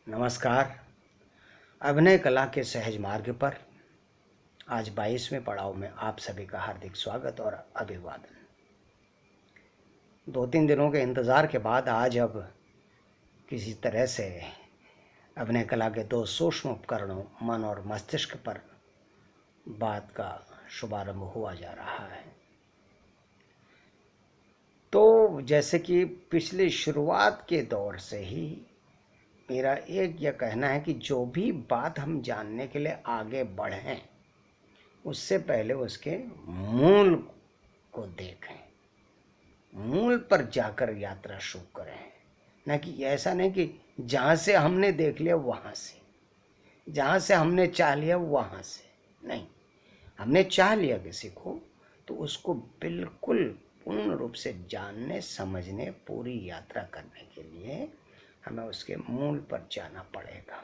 नमस्कार। अभिनय कला के सहज मार्ग पर आज 22वें पड़ाव में आप सभी का हार्दिक स्वागत और अभिवादन। 2-3 दिनों के इंतज़ार के बाद आज अब किसी तरह से अभिनय कला के 2 सूक्ष्म उपकरणों मन और मस्तिष्क पर बात का शुभारंभ हुआ जा रहा है। तो जैसे कि पिछली शुरुआत के दौर से ही मेरा एक यह कहना है कि जो भी बात हम जानने के लिए आगे बढ़ें उससे पहले उसके मूल को देखें, मूल पर जाकर यात्रा शुरू करें। न कि ऐसा नहीं कि जहाँ से हमने देख लिया वहाँ से, जहाँ से हमने चाह लिया वहाँ से नहीं। हमने चाह लिया किसी को तो उसको बिल्कुल पूर्ण रूप से जानने समझने पूरी यात्रा करने के लिए हमें उसके मूल पर जाना पड़ेगा।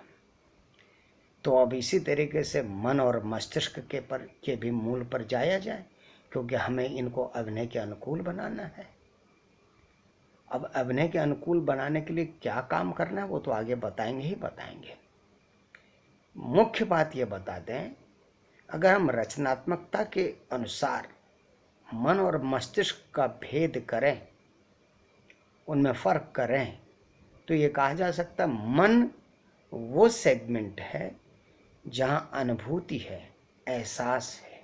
तो अब इसी तरीके से मन और मस्तिष्क के भी मूल पर जाया जाए, क्योंकि हमें इनको अभिनय के अनुकूल बनाना है। अब अभिनय के अनुकूल बनाने के लिए क्या काम करना है वो तो आगे बताएंगे ही बताएंगे। मुख्य बात ये बता दें, अगर हम रचनात्मकता के अनुसार मन और मस्तिष्क का भेद करें, उनमें फ़र्क करें, तो ये कहा जा सकता है मन वो सेगमेंट है जहाँ अनुभूति है, एहसास है,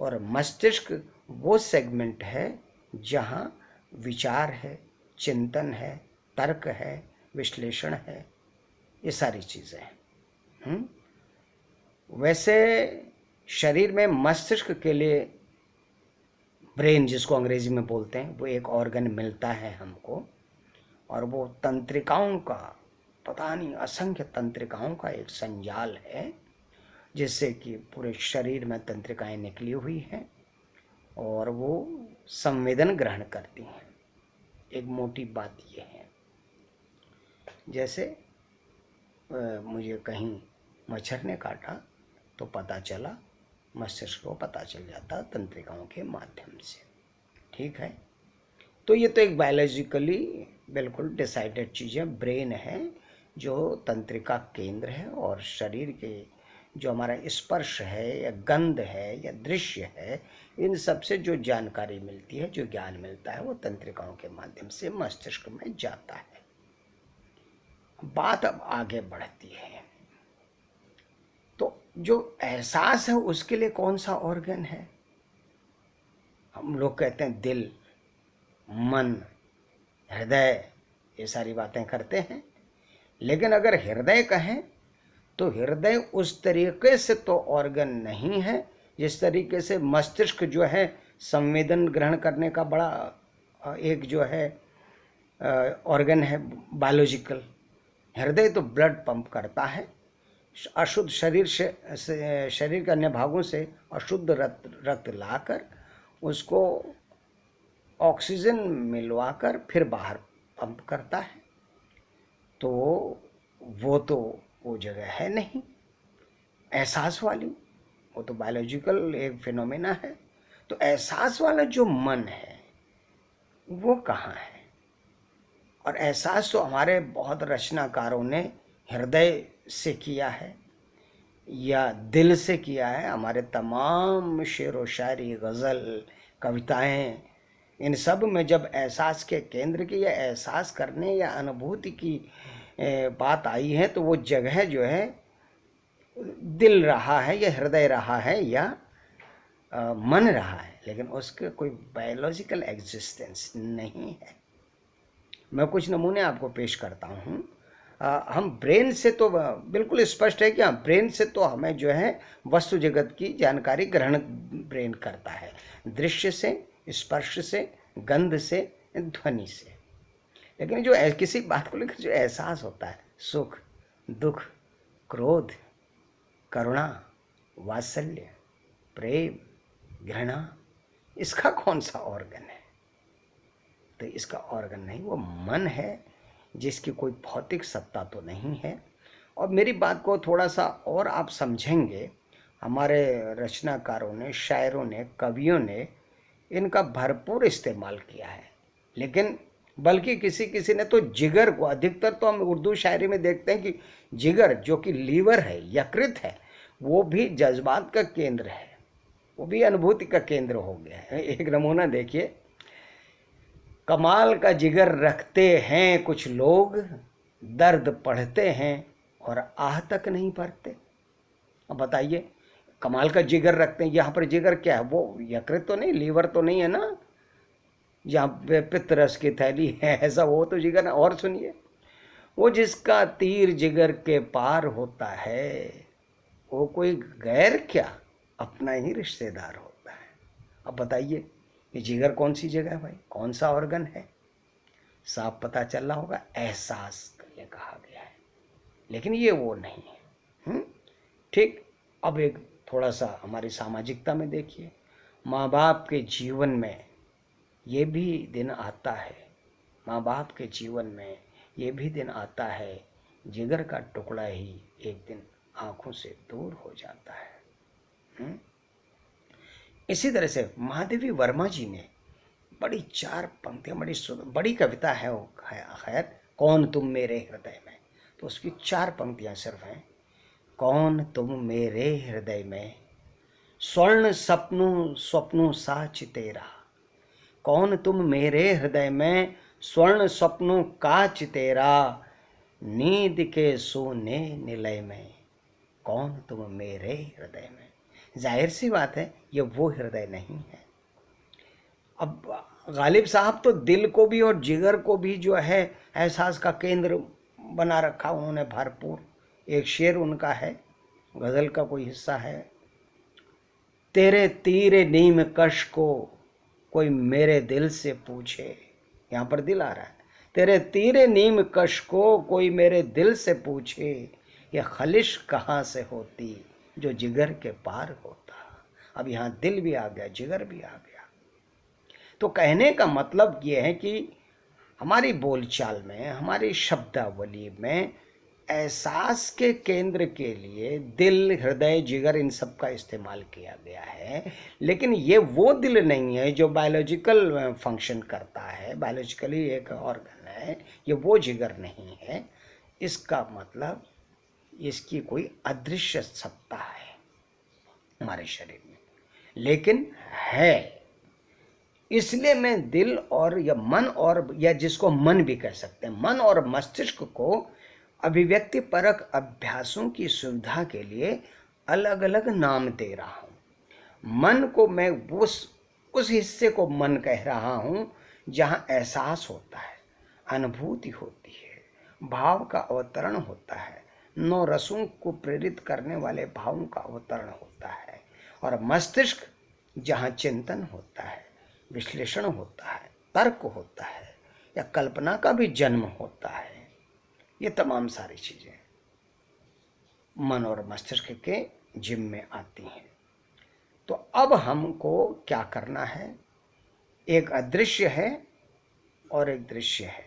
और मस्तिष्क वो सेगमेंट है जहाँ विचार है, चिंतन है, तर्क है, विश्लेषण है, ये सारी चीज़ें हैं। वैसे शरीर में मस्तिष्क के लिए ब्रेन, जिसको अंग्रेजी में बोलते हैं, वो एक ऑर्गन मिलता है हमको, और वो तंत्रिकाओं का, पता नहीं असंख्य तंत्रिकाओं का एक संजाल है, जिससे कि पूरे शरीर में तंत्रिकाएं निकली हुई हैं और वो संवेदन ग्रहण करती हैं। एक मोटी बात ये है, जैसे मुझे कहीं मच्छर ने काटा तो पता चला, मस्तिष्क को पता चल जाता तंत्रिकाओं के माध्यम से। ठीक है, तो ये तो एक बायोलॉजिकली बिल्कुल डिसाइडेड चीज़ है। ब्रेन है जो तंत्रिका केंद्र है, और शरीर के जो हमारा स्पर्श है या गंध है या दृश्य है, इन सब से जो जानकारी मिलती है, जो ज्ञान मिलता है, वो तंत्रिकाओं के माध्यम से मस्तिष्क में जाता है। बात अब आगे बढ़ती है, तो जो एहसास है उसके लिए कौन सा ऑर्गन है? हम लोग कहते हैं दिल, मन, हृदय, ये सारी बातें करते हैं। लेकिन अगर हृदय कहें तो हृदय उस तरीके से तो ऑर्गन नहीं है जिस तरीके से मस्तिष्क जो है संवेदन ग्रहण करने का बड़ा एक जो है ऑर्गन है बायोलॉजिकल। हृदय तो ब्लड पंप करता है, अशुद्ध शरीर से शरीर के अन्य भागों से अशुद्ध रक्त लाकर उसको ऑक्सीजन मिलवाकर फिर बाहर पंप करता है। तो वो जगह है नहीं एहसास वाली, वो तो बायोलॉजिकल एक फिनोमेना है। तो एहसास वाला जो मन है वो कहाँ है? और एहसास तो हमारे बहुत रचनाकारों ने हृदय से किया है या दिल से किया है। हमारे तमाम शेर व शायरी, गज़ल, कविताएं, इन सब में जब एहसास के केंद्र की या एहसास करने या अनुभूति की बात आई है, तो वो जगह जो है दिल रहा है या हृदय रहा है या मन रहा है, लेकिन उसके कोई बायोलॉजिकल एग्जिस्टेंस नहीं है। मैं कुछ नमूने आपको पेश करता हूँ। हम ब्रेन से तो बिल्कुल स्पष्ट है कि हाँ, ब्रेन से तो हमें जो है वस्तु जगत की जानकारी ग्रहण ब्रेन करता है, दृश्य से, स्पर्श से, गंध से, ध्वनि से। लेकिन जो किसी बात को लेकर जो एहसास होता है, सुख, दुख, क्रोध, करुणा, वात्सल्य, प्रेम, घृणा, इसका कौन सा ऑर्गन है? तो इसका ऑर्गन नहीं, वो मन है, जिसकी कोई भौतिक सत्ता तो नहीं है। और मेरी बात को थोड़ा सा और आप समझेंगे, हमारे रचनाकारों ने, शायरों ने, कवियों ने इनका भरपूर इस्तेमाल किया है, लेकिन बल्कि किसी किसी ने तो जिगर को, अधिकतर तो हम उर्दू शायरी में देखते हैं कि जिगर जो कि लीवर है, यकृत है, वो भी जज्बात का केंद्र है, वो भी अनुभूति का केंद्र हो गया है। एक नमूना देखिए, कमाल का जिगर रखते हैं कुछ लोग, दर्द पढ़ते हैं और आह तक नहीं भरते। अब बताइए, कमाल का जिगर रखते हैं, यहाँ पर जिगर क्या है? वो यकृत तो नहीं, लीवर तो नहीं है ना, जहाँ पे पित्तरस की थैली है, ऐसा वो तो जिगर है। और सुनिए, वो जिसका तीर जिगर के पार होता है, वो कोई गैर क्या, अपना ही रिश्तेदार होता है। अब बताइए, ये जिगर कौन सी जगह है भाई, कौन सा ऑर्गन है? साफ पता चल रहा होगा, एहसास ये कहा गया है, लेकिन ये वो नहीं है। ठीक। अब एक थोड़ा सा हमारी सामाजिकता में देखिए, माँ बाप के जीवन में ये भी दिन आता है, माँ बाप के जीवन में ये भी दिन आता है, जिगर का टुकड़ा ही एक दिन आंखों से दूर हो जाता है। इसी तरह से महादेवी वर्मा जी ने बड़ी 4 पंक्तियां, बड़ी कविता है वो, खैर, कौन तुम मेरे हृदय में, तो उसकी 4 पंक्तियां सिर्फ हैं। कौन तुम मेरे हृदय में, स्वर्ण स्वप्नों साच तेरा, कौन तुम मेरे हृदय में, स्वर्ण स्वप्नों काच तेरा, नींद के सोने निलय में, कौन तुम मेरे हृदय में। जाहिर सी बात है, ये वो हृदय नहीं है। अब गालिब साहब तो दिल को भी और जिगर को भी जो है एहसास का केंद्र बना रखा उन्होंने भरपूर। एक शेर उनका है, गज़ल का कोई हिस्सा है, तेरे तीरे नीम कश को कोई मेरे दिल से पूछे, यहाँ पर दिल आ रहा है, तेरे तीरे नीम कश को कोई मेरे दिल से पूछे, ये खलिश कहाँ से होती जो जिगर के पार होता। अब यहाँ दिल भी आ गया, जिगर भी आ गया। तो कहने का मतलब ये है कि हमारी बोलचाल में, हमारी शब्दावली में एहसास के केंद्र के लिए दिल, हृदय, जिगर, इन सब का इस्तेमाल किया गया है, लेकिन ये वो दिल नहीं है जो बायोलॉजिकल फंक्शन करता है, बायोलॉजिकली एक ऑर्गन है, ये वो जिगर नहीं है। इसका मतलब इसकी कोई अदृश्य सत्ता है हमारे शरीर में, लेकिन है। इसलिए मैं दिल और या मन, और या जिसको मन भी कह सकते हैं, मन और मस्तिष्क को अभिव्यक्ति परक अभ्यासों की सुविधा के लिए अलग अलग नाम दे रहा हूँ। मन को मैं उस हिस्से को मन कह रहा हूँ जहाँ एहसास होता है, अनुभूति होती है, भाव का अवतरण होता है, 9 रसों को प्रेरित करने वाले भावों का अवतरण होता है, और मस्तिष्क जहाँ चिंतन होता है, विश्लेषण होता है, तर्क होता है, या कल्पना का भी जन्म होता है। ये तमाम सारी चीजें मन और मस्तिष्क के जिम में आती हैं। तो अब हमको क्या करना है? एक अदृश्य है और एक दृश्य है,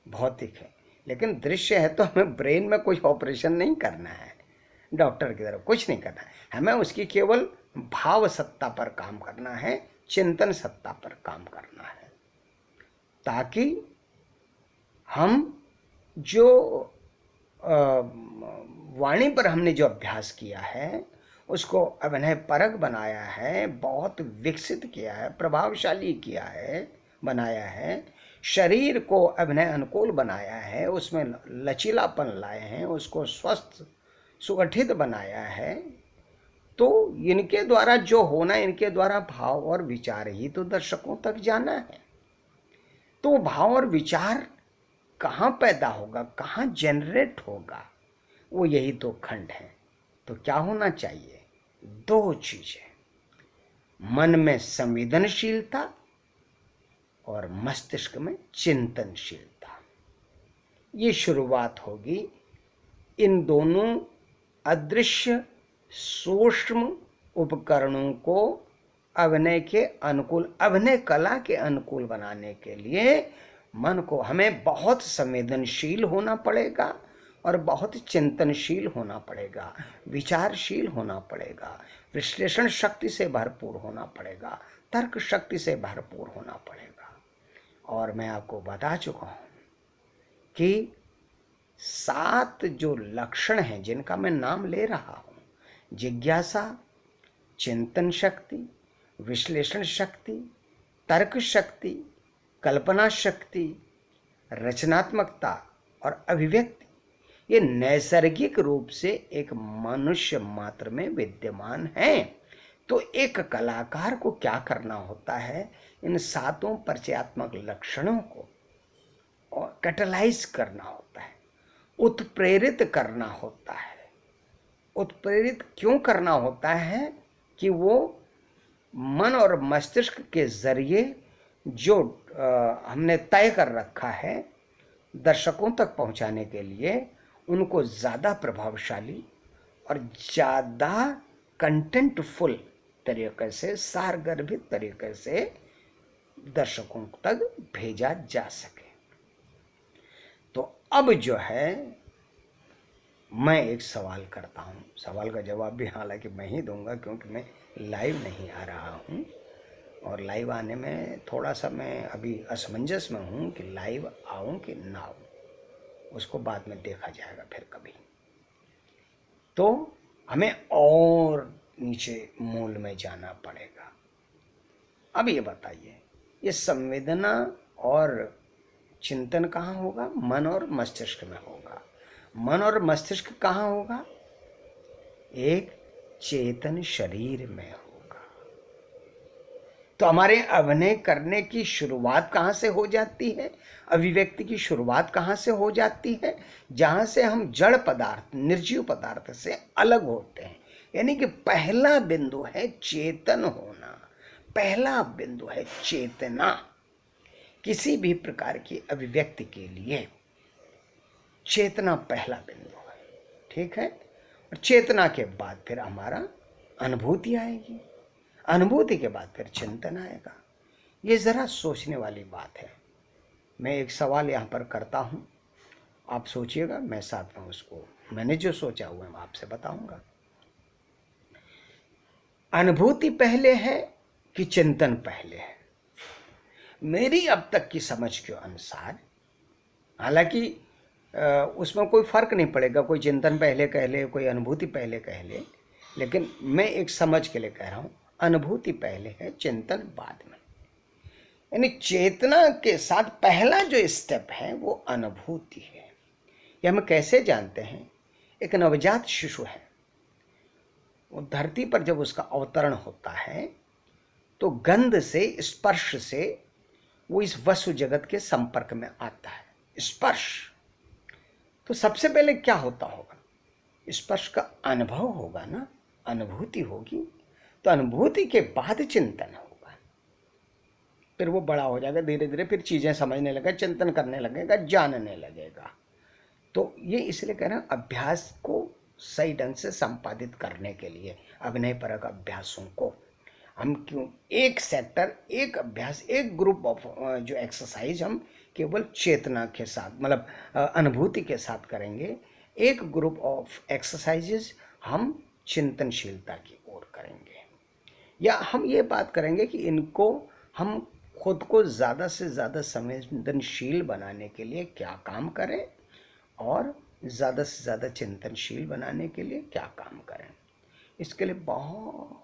भौतिक है, लेकिन दृश्य है तो हमें ब्रेन में कोई ऑपरेशन नहीं करना है, डॉक्टर की तरह कुछ नहीं करना है, हमें उसकी केवल भाव सत्ता पर काम करना है, चिंतन सत्ता पर काम करना है, ताकि हम जो वाणी पर हमने जो अभ्यास किया है उसको अभिनय परक बनाया है, बहुत विकसित किया है, प्रभावशाली किया है, बनाया है, शरीर को अभिनय अनुकूल बनाया है, उसमें लचीलापन लाए हैं, उसको स्वस्थ सुगठित बनाया है। तो इनके द्वारा जो होना, इनके द्वारा भाव और विचार ही तो दर्शकों तक जाना है। तो भाव और विचार कहाँ पैदा होगा, कहाँ जनरेट होगा, वो यही 2 खंड हैं। तो क्या होना चाहिए? 2 चीजें, मन में संवेदनशीलता और मस्तिष्क में चिंतनशीलता। ये शुरुआत होगी इन दोनों अदृश्य सूक्ष्म उपकरणों को अभिनय के अनुकूल, अभिनय कला के अनुकूल बनाने के लिए मन को हमें बहुत संवेदनशील होना पड़ेगा और बहुत चिंतनशील होना पड़ेगा, विचारशील होना पड़ेगा, विश्लेषण शक्ति से भरपूर होना पड़ेगा, तर्क शक्ति से भरपूर होना पड़ेगा। और मैं आपको बता चुका हूं कि 7 जो लक्षण हैं जिनका मैं नाम ले रहा हूं, जिज्ञासा, चिंतन शक्ति, विश्लेषण शक्ति, तर्क शक्ति, कल्पना शक्ति, रचनात्मकता और अभिव्यक्ति, ये नैसर्गिक रूप से एक मनुष्य मात्र में विद्यमान हैं। तो एक कलाकार को क्या करना होता है, इन 7 परिचयात्मक लक्षणों को कैटलाइज करना होता है, उत्प्रेरित करना होता है। उत्प्रेरित क्यों करना होता है कि वो मन और मस्तिष्क के जरिए जो हमने तय कर रखा है दर्शकों तक पहुंचाने के लिए, उनको ज़्यादा प्रभावशाली और ज़्यादा कंटेंटफुल तरीके से, सारगर्भित तरीके से दर्शकों तक भेजा जा सके। तो अब जो है मैं एक सवाल करता हूँ, सवाल का जवाब भी हालांकि मैं ही दूंगा क्योंकि मैं लाइव नहीं आ रहा हूँ, और लाइव आने में थोड़ा सा मैं अभी असमंजस में हूँ कि लाइव आऊँ कि ना आऊँ, उसको बाद में देखा जाएगा फिर कभी। तो हमें और नीचे मूल में जाना पड़ेगा। अब ये बताइए, ये संवेदना और चिंतन कहाँ होगा? मन और मस्तिष्क में होगा। मन और मस्तिष्क कहाँ होगा? एक चेतन शरीर में होगा। तो हमारे अभिनय करने की शुरुआत कहाँ से हो जाती है? अभिव्यक्ति की शुरुआत कहाँ से हो जाती है? जहाँ से हम जड़ पदार्थ, निर्जीव पदार्थ से अलग होते हैं। यानी कि पहला बिंदु है चेतन होना, पहला बिंदु है चेतना। किसी भी प्रकार की अभिव्यक्ति के लिए चेतना पहला बिंदु है, ठीक है। और चेतना के बाद फिर हमारा अनुभूति आएगी, अनुभूति के बाद फिर चिंतन आएगा। ये ज़रा सोचने वाली बात है। मैं एक सवाल यहाँ पर करता हूँ, आप सोचिएगा, मैं साथ में उसको मैंने जो सोचा हुआ है आपसे बताऊंगा। अनुभूति पहले है कि चिंतन पहले है? मेरी अब तक की समझ के अनुसार, हालांकि उसमें कोई फर्क नहीं पड़ेगा, कोई चिंतन पहले कह ले, कोई अनुभूति पहले कह ले, लेकिन मैं एक समझ के लिए कह रहा हूं, अनुभूति पहले है, चिंतन बाद में। यानी चेतना के साथ पहला जो स्टेप है वो अनुभूति है। यह हम कैसे जानते हैं? एक नवजात शिशु है, वो धरती पर जब उसका अवतरण होता है तो गंध से, स्पर्श से वो इस वस्तु जगत के संपर्क में आता है। स्पर्श तो सबसे पहले क्या होता होगा? स्पर्श का अनुभव होगा ना, अनुभूति होगी। तो अनुभूति के बाद चिंतन होगा, फिर वो बड़ा हो जाएगा, धीरे धीरे फिर चीजें समझने लगेगा, चिंतन करने लगेगा, जानने लगेगा। तो ये इसलिए कह रहे हैं, अभ्यास को सही ढंग से संपादित करने के लिए, अभिनय परक अभ्यासों को हम क्यों एक सेक्टर, एक अभ्यास, एक ग्रुप ऑफ जो एक्सरसाइज हम केवल चेतना के साथ, मतलब अनुभूति के साथ करेंगे। एक ग्रुप ऑफ एक्सरसाइजेज हम चिंतनशीलता की ओर करेंगे, या हम ये बात करेंगे कि इनको हम खुद को ज़्यादा से ज़्यादा संवेदनशील बनाने के लिए क्या काम करें, और ज़्यादा से ज़्यादा चिंतनशील बनाने के लिए क्या काम करें। इसके लिए बहुत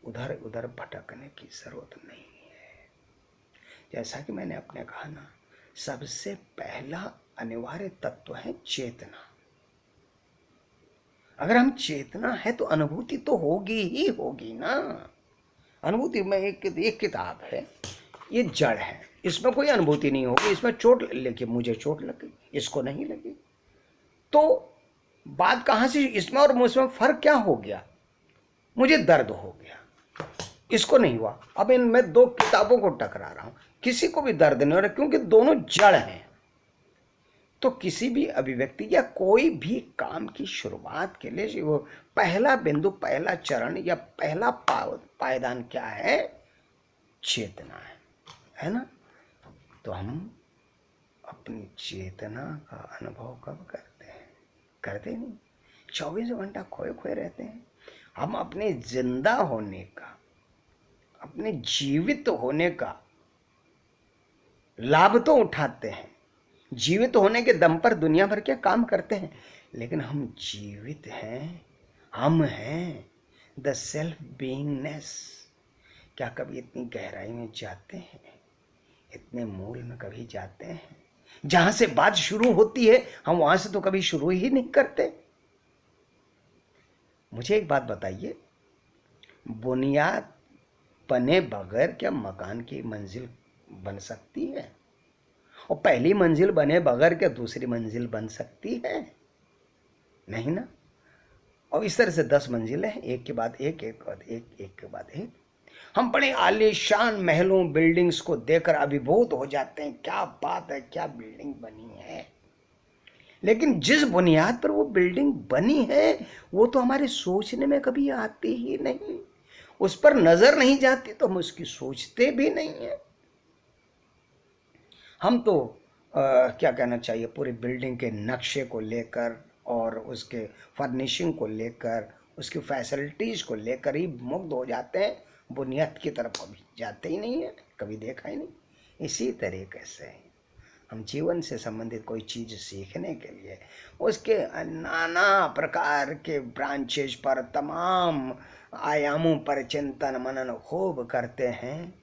उधर उधर भटकने की ज़रूरत नहीं है। जैसा कि मैंने अपने कहा ना, सबसे पहला अनिवार्य तत्व है चेतना। अगर हम चेतना है तो अनुभूति तो होगी ही होगी ना। अनुभूति में एक किताब है, ये जड़ है, इसमें कोई अनुभूति नहीं होगी। इसमें चोट लगी, मुझे चोट लगी, इसको नहीं लगी, तो बात कहाँ से? इसमें और मुझमें फर्क क्या हो गया? मुझे दर्द हो गया, इसको नहीं हुआ। अब इनमें दो किताबों को टकरा रहा हूं, किसी को भी दर्द नहीं हो रहा, क्योंकि दोनों जड़ हैं। तो किसी भी अभिव्यक्ति या कोई भी काम की शुरुआत के लिए वो पहला बिंदु, पहला चरण या पहला पायदान क्या है? चेतना है ना। तो हम अपनी चेतना का अनुभव कब करते हैं? करते नहीं, 24 घंटा खोए खोए रहते हैं। हम अपने जिंदा होने का, अपने जीवित होने का लाभ तो उठाते हैं, जीवित होने के दम पर दुनिया भर के काम करते हैं, लेकिन हम जीवित हैं, हम हैं द सेल्फ बीइंगनेस। क्या कभी इतनी गहराई में जाते हैं, इतने मूल में कभी जाते हैं? जहां से बात शुरू होती है हम वहां से तो कभी शुरू ही नहीं करते। मुझे एक बात बताइए, बुनियाद बने बगैर क्या मकान की मंजिल बन सकती है? और पहली मंजिल बने बगैर क्या दूसरी मंजिल बन सकती है? नहीं ना। और इस तरह से 10 मंजिलें हैं, एक के बाद एक, एक के बाद एक, एक के बाद एक। हम बड़े आलीशान महलों बिल्डिंग्स को देखकर अभिभूत हो जाते हैं, क्या बात है, क्या बिल्डिंग बनी है। लेकिन जिस बुनियाद पर वो बिल्डिंग बनी है वो तो हमारे सोचने में कभी आती ही नहीं, उस पर नजर नहीं जाती तो हम उसकी सोचते भी नहीं है। हम तो क्या कहना चाहिए, पूरी बिल्डिंग के नक्शे को लेकर और उसके फर्निशिंग को लेकर, उसकी फैसिलिटीज़ को लेकर ही मुग्ध हो जाते हैं, बुनियाद की तरफ कभी जाते ही नहीं है, कभी देखा ही नहीं। इसी तरीके से हम जीवन से संबंधित कोई चीज़ सीखने के लिए उसके नाना प्रकार के ब्रांचेज पर, तमाम आयामों पर चिंतन मनन खूब करते हैं,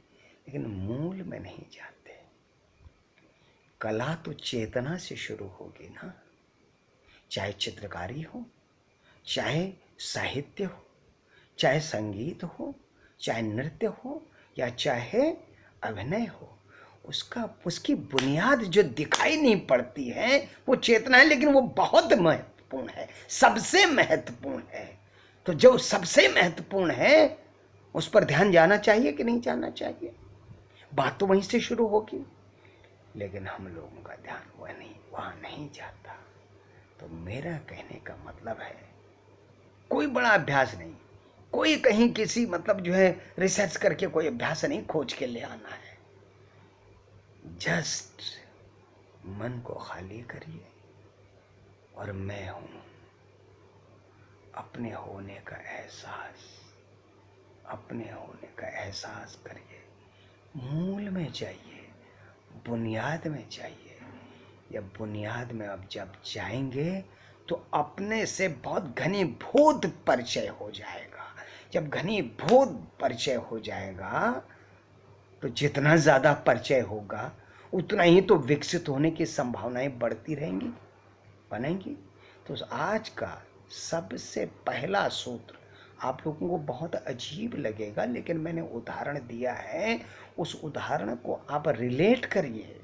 लेकिन मूल में नहीं जाते। कला तो चेतना से शुरू होगी ना, चाहे चित्रकारी हो, चाहे साहित्य हो, चाहे संगीत हो, चाहे नृत्य हो, या चाहे अभिनय हो। उसकी बुनियाद जो दिखाई नहीं पड़ती है वो चेतना है, लेकिन वो बहुत महत्वपूर्ण है, सबसे महत्वपूर्ण है। तो जो सबसे महत्वपूर्ण है उस पर ध्यान जाना चाहिए कि नहीं जाना चाहिए? बात तो वहीं से शुरू होगी, लेकिन हम लोगों का ध्यान वहाँ नहीं जाता। तो मेरा कहने का मतलब है, कोई बड़ा अभ्यास नहीं, कोई कहीं किसी मतलब जो है रिसर्च करके कोई अभ्यास नहीं खोज के ले आना है। जस्ट मन को खाली करिए और मैं हूं, अपने होने का एहसास, अपने होने का एहसास करिए। मूल में जाइए, बुनियाद में जाइए। या बुनियाद में अब जब जाएंगे तो अपने से बहुत घनीभूत परिचय हो जाएगा। जब घनीभूत परिचय हो जाएगा तो जितना ज़्यादा परिचय होगा उतना ही तो विकसित होने की संभावनाएं बढ़ती रहेंगी, बनेंगी। तो आज का सबसे पहला सूत्र आप लोगों को बहुत अजीब लगेगा, लेकिन मैंने उदाहरण दिया है, उस उदाहरण को आप रिलेट करिए।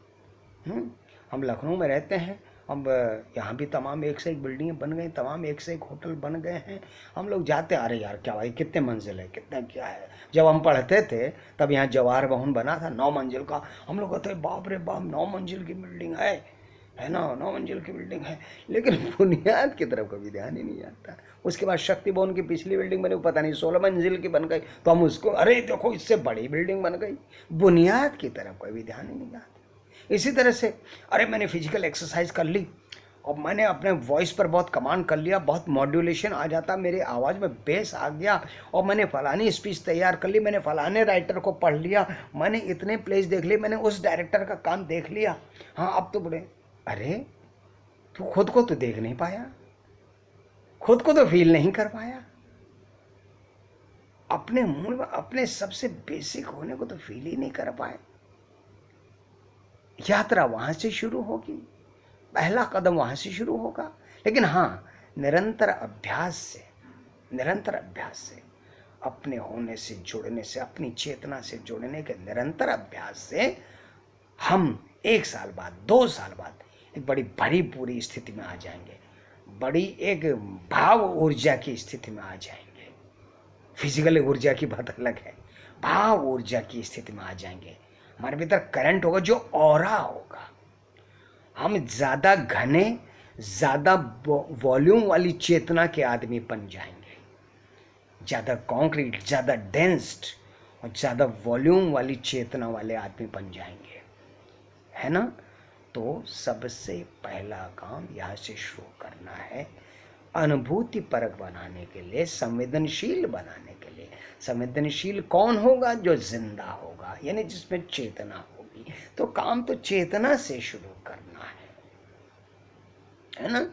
हम लखनऊ में रहते हैं, अब यहाँ भी तमाम एक से एक बिल्डिंगें बन गई, तमाम एक से एक होटल बन गए हैं। हम लोग जाते, अरे यार क्या भाई कितने मंजिल है, कितना क्या है। जब हम पढ़ते थे तब यहाँ जवाहर भवन बना था 9 मंजिल का। हम लोग कहते बाप रे बाप 9 मंजिल की बिल्डिंग है ना, 9 मंजिल की बिल्डिंग है। लेकिन बुनियाद की तरफ कभी ध्यान ही नहीं आता। उसके बाद शक्ति भवन की पिछली बिल्डिंग बनी, पता नहीं 16 मंजिल की बन गई, तो हम उसको अरे देखो इससे बड़ी बिल्डिंग बन गई। बुनियाद की तरफ कभी ध्यान ही नहीं आता। इसी तरह से अरे मैंने फिजिकल एक्सरसाइज कर ली और मैंने अपने वॉइस पर बहुत कमांड कर लिया, बहुत मॉड्यूलेशन आ जाता, मेरे आवाज़ में बेस आ गया, और मैंने फलानी स्पीच तैयार कर ली, मैंने फलाने राइटर को पढ़ लिया, मैंने इतने प्लेस देख लिए, मैंने उस डायरेक्टर का काम देख लिया। हाँ अब तो बड़े, अरे तू खुद को तो देख नहीं पाया, खुद को तो फील नहीं कर पाया, अपने मूल में अपने सबसे बेसिक होने को तो फील ही नहीं कर पाए। यात्रा वहां से शुरू होगी, पहला कदम वहां से शुरू होगा। लेकिन हाँ, निरंतर अभ्यास से अपने होने से जुड़ने से, अपनी चेतना से जुड़ने के निरंतर अभ्यास से हम 1 साल बाद, 2 साल बाद एक बड़ी भरी पूरी स्थिति में आ जाएंगे, बड़ी एक भाव ऊर्जा की स्थिति में आ जाएंगे। फिजिकल ऊर्जा की बात अलग है, भाव ऊर्जा की स्थिति में आ जाएंगे। हमारे भीतर करंट होगा जो ऑरा होगा। हम ज़्यादा घने, ज़्यादा वॉल्यूम वाली चेतना के आदमी बन जाएंगे, ज़्यादा कॉन्क्रीट, ज़्यादा डेंस्ड और ज़्यादा वॉल्यूम वाली चेतना वाले आदमी बन जाएंगे, है ना। तो सबसे पहला काम यहाँ से शुरू करना है, अनुभूति परक बनाने के लिए, संवेदनशील बनाने के लिए। संवेदनशील कौन होगा? जो जिंदा होगा, यानी जिसमें चेतना होगी। नहीं। तो काम तो चेतना से शुरू करना है ना।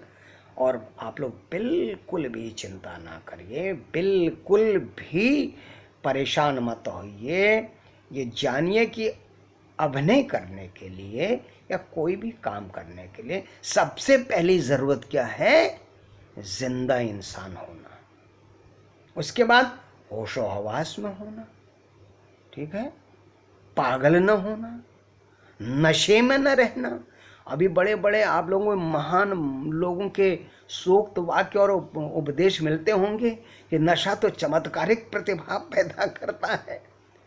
और आप लोग बिल्कुल भी चिंता ना करिए, बिल्कुल भी परेशान मत होइए। ये जानिए कि अभिनय करने के लिए या कोई भी काम करने के लिए सबसे पहली ज़रूरत क्या है? जिंदा इंसान होना, उसके बाद होशो हवास में होना, ठीक है, पागल न होना, नशे में न रहना। अभी बड़े बड़े आप लोगों में महान लोगों के सूक्त वाक्य और उपदेश मिलते होंगे कि नशा तो चमत्कारिक प्रतिभा पैदा करता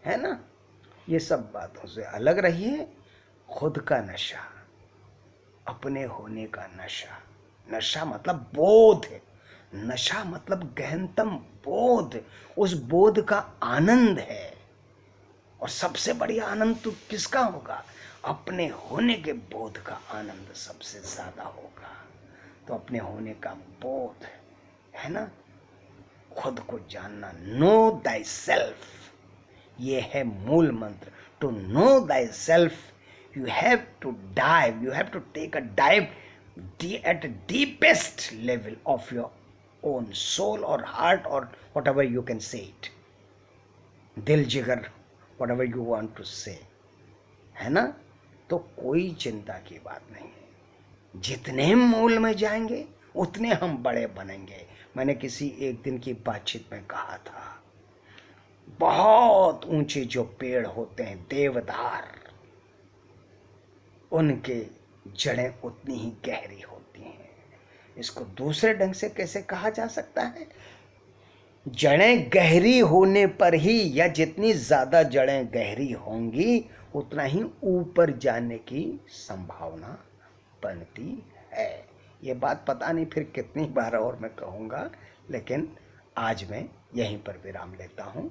है ना। ये सब बातों से अलग रहिए। खुद का नशा, अपने होने का नशा। नशा मतलब बोध, नशा मतलब गहनतम बोध, उस बोध का आनंद है। और सबसे बढ़िया आनंद तो किसका होगा? अपने होने के बोध का आनंद सबसे ज्यादा होगा। तो अपने होने का बोध है ना, खुद को जानना, नो दाई सेल्फ, ये है मूल मंत्र। To know thyself you have to dive, you have to take a dive at deepest level of your own soul or heart or whatever you can say it, दिल जिगर, whatever you want to say, है ना। तो कोई चिंता की बात नहीं है। जितने मूल में जाएंगे उतने हम बड़े बनेंगे। मैंने किसी एक दिन की बातचीत में कहा था, बहुत ऊंचे जो पेड़ होते हैं देवदार, उनके जड़ें उतनी ही गहरी होती हैं। इसको दूसरे ढंग से कैसे कहा जा सकता है? जड़ें गहरी होने पर ही, या जितनी ज्यादा जड़ें गहरी होंगी उतना ही ऊपर जाने की संभावना बनती है। ये बात पता नहीं फिर कितनी बार और मैं कहूँगा, लेकिन आज मैं यहीं पर विराम लेता हूँ।